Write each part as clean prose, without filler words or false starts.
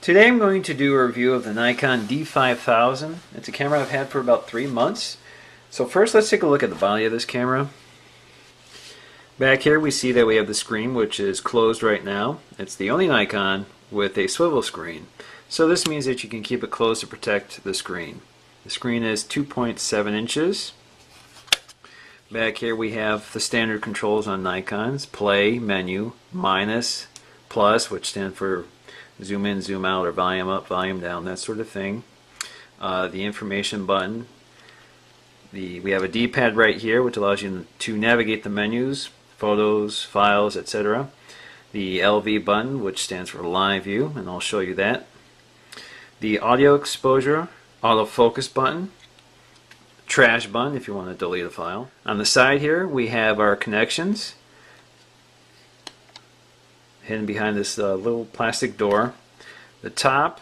Today I'm going to do a review of the Nikon D5000. It's a camera I've had for about 3 months. So first let's take a look at the body of this camera. Back here we see that we have the screen, which is closed right now. It's the only Nikon with a swivel screen. So this means that you can keep it closed to protect the screen. The screen is 2.7 inches. Back here we have the standard controls on Nikons: play, menu, minus, plus, which stand for zoom in, zoom out, or volume up, volume down, that sort of thing. The information button. We have a D-pad right here, which allows you to navigate the menus, photos, files, etc. The LV button, which stands for live view, and I'll show you that. The audio exposure, autofocus button, trash button if you want to delete a file. On the side here we have our connections, hidden behind this little plastic door. The top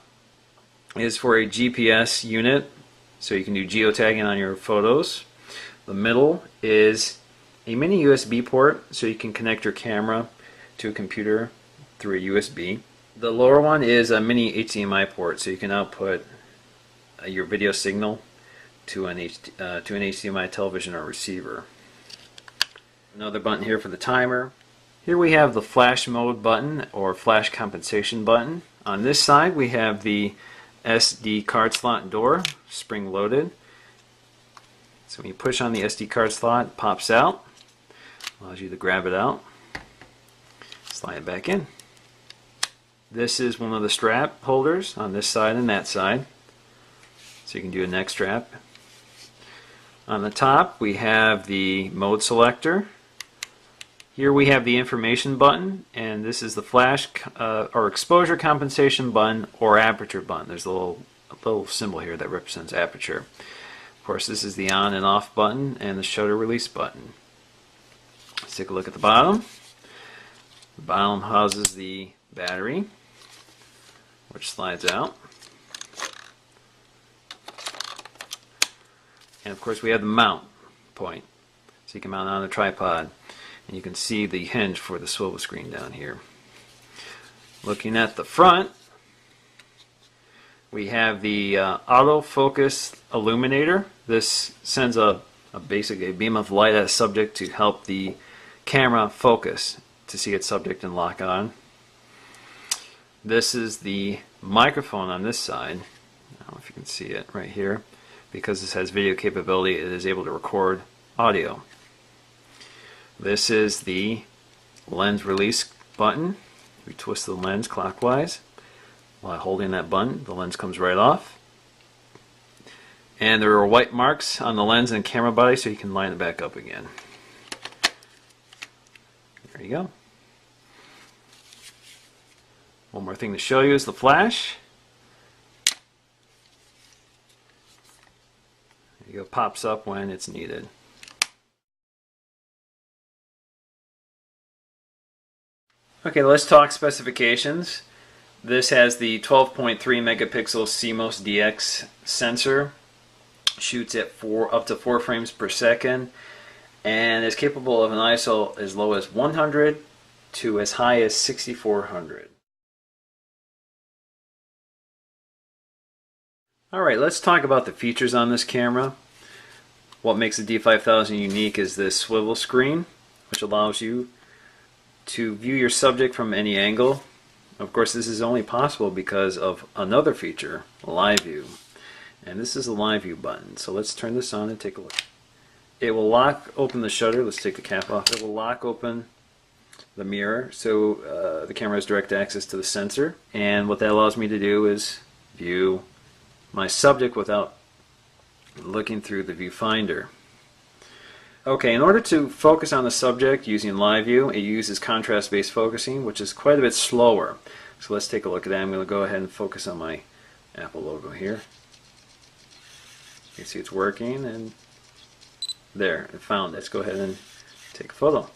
is for a GPS unit, so you can do geotagging on your photos. The middle is a mini USB port, so you can connect your camera to a computer through a USB. The lower one is a mini HDMI port, so you can output your video signal to an HDMI television or receiver. Another button here for the timer. Here we have the flash mode button, or flash compensation button. On this side we have the SD card slot door, spring loaded. So when you push on the SD card slot, it pops out, allows you to grab it out, slide it back in. This is one of the strap holders on this side and that side, so you can do a neck strap. On the top we have the mode selector. Here we have the information button, and this is the flash or exposure compensation button or aperture button. There's a little symbol here that represents aperture. Of course, this is the on and off button and the shutter release button. Let's take a look at the bottom. The bottom houses the battery, which slides out. And of course we have the mount point, so you can mount it on a tripod. And you can see the hinge for the swivel screen down here. Looking at the front, we have the autofocus illuminator. This sends a beam of light at a subject to help the camera focus to see its subject and lock on. This is the microphone on this side. I don't know if you can see it right here. Because this has video capability, it is able to record audio. This is the lens release button. We twist the lens clockwise. While holding that button, the lens comes right off. And there are white marks on the lens and camera body, so you can line it back up again. There you go. One more thing to show you is the flash. There you go, pops up when it's needed. Okay, let's talk specifications. This has the 12.3 megapixel CMOS DX sensor, shoots at up to 4 frames per second, and is capable of an ISO as low as 100 to as high as 6400. Alright, let's talk about the features on this camera. What makes the D5000 unique is this swivel screen, which allows you to view your subject from any angle. Of course, this is only possible because of another feature, live view. And this is the live view button. So let's turn this on and take a look. It will lock open the shutter. Let's take the cap off. It will lock open the mirror, so the camera has direct access to the sensor. And what that allows me to do is view my subject without looking through the viewfinder. Okay, in order to focus on the subject using live view, it uses contrast-based focusing, which is quite a bit slower. So let's take a look at that. I'm going to go ahead and focus on my Apple logo here. You can see it's working, and there, it found it. Let's go ahead and take a photo.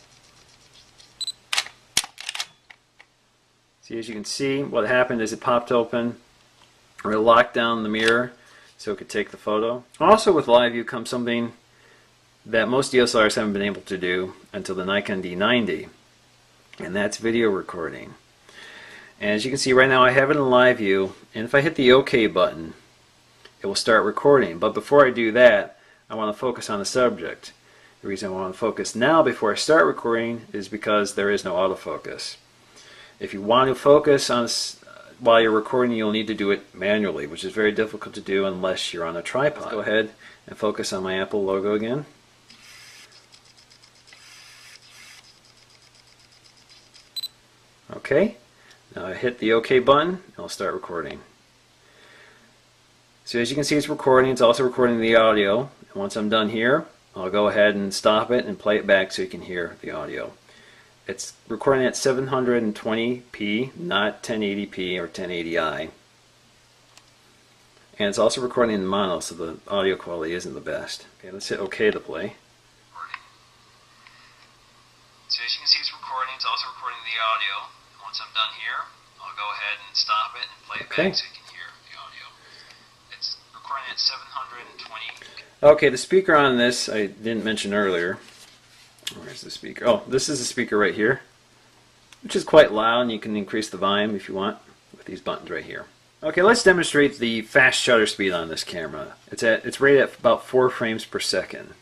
See, as you can see, what happened is it popped open, or it locked down the mirror so it could take the photo. Also with live view comes something that most DSLRs haven't been able to do until the Nikon D90, and that's video recording. And as you can see right now I have it in live view, and if I hit the OK button it will start recording. But before I do that, I want to focus on the subject. The reason I want to focus now before I start recording is because there is no autofocus. If you want to focus on while you're recording, you'll need to do it manually, which is very difficult to do unless you're on a tripod. Let's go ahead and focus on my Apple logo again. Okay, now I hit the OK button and I'll start recording. So as you can see, it's recording. It's also recording the audio. And once I'm done here, I'll go ahead and stop it and play it back so you can hear the audio. It's recording at 720p, not 1080p or 1080i. And it's also recording in mono, so the audio quality isn't the best. Okay, let's hit OK to play. So as you can see, it's recording. It's also recording the audio. Once I'm done here, I'll go ahead and stop it and play it back so you can hear the audio. It's recording at 720. Okay, the speaker on this I didn't mention earlier. Where's the speaker? Oh, this is the speaker right here, which is quite loud, and you can increase the volume if you want with these buttons right here. Okay, let's demonstrate the fast shutter speed on this camera. It's rated at about 4 frames per second.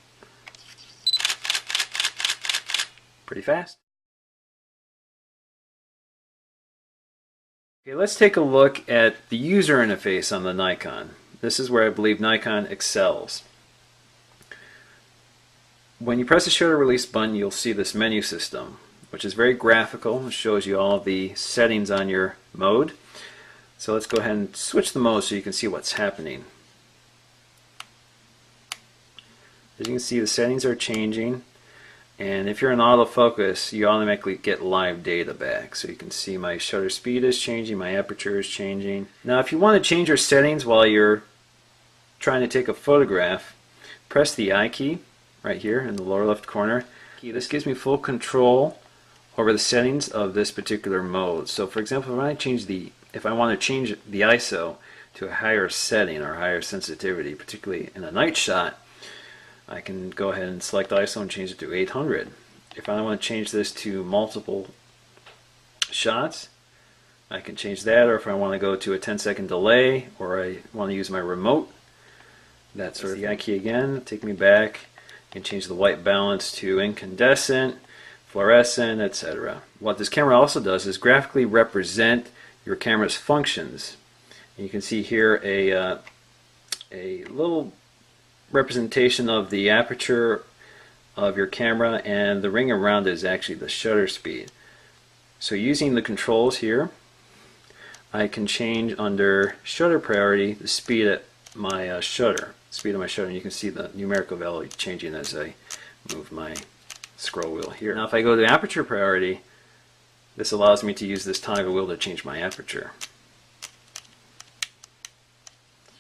Pretty fast. Okay, let's take a look at the user interface on the Nikon. This is where I believe Nikon excels. When you press the shutter release button, you'll see this menu system, which is very graphical. It shows you all of the settings on your mode. So let's go ahead and switch the mode so you can see what's happening. As you can see, the settings are changing, and if you're in autofocus, you automatically get live data back. So you can see my shutter speed is changing, my aperture is changing. Now if you want to change your settings while you're trying to take a photograph, press the I key right here in the lower left corner. This gives me full control over the settings of this particular mode. So for example, if I want to change the ISO to a higher setting or higher sensitivity, particularly in a night shot, I can go ahead and select ISO and change it to 800. If I want to change this to multiple shots, I can change that, or if I want to go to a 10-second delay, or I want to use my remote, that's sort of the I key again, take me back. You can change the white balance to incandescent, fluorescent, etc. What this camera also does is graphically represent your camera's functions. And you can see here a little representation of the aperture of your camera, and the ring around it is actually the shutter speed. So using the controls here, I can change under shutter priority the speed at my shutter. Speed of my shutter, and you can see the numerical value changing as I move my scroll wheel here. Now if I go to aperture priority, this allows me to use this toggle wheel to change my aperture.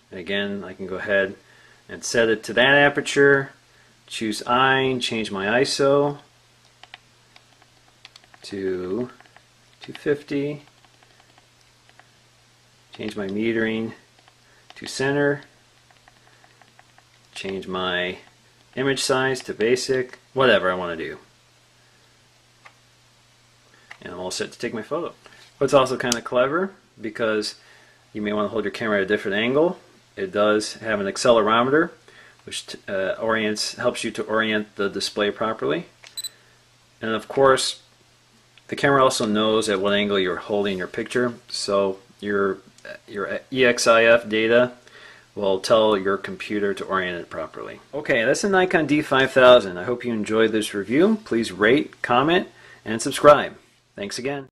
And again, I can go ahead and set it to that aperture, choose I, and change my ISO to 250, change my metering to center, change my image size to basic, whatever I want to do. And I'm all set to take my photo. What's also kind of clever, because you may want to hold your camera at a different angle, it does have an accelerometer which helps you to orient the display properly. And of course, the camera also knows at what angle you're holding your picture, so your EXIF data will tell your computer to orient it properly. Okay, that's the Nikon D5000. I hope you enjoyed this review. Please rate, comment, and subscribe. Thanks again.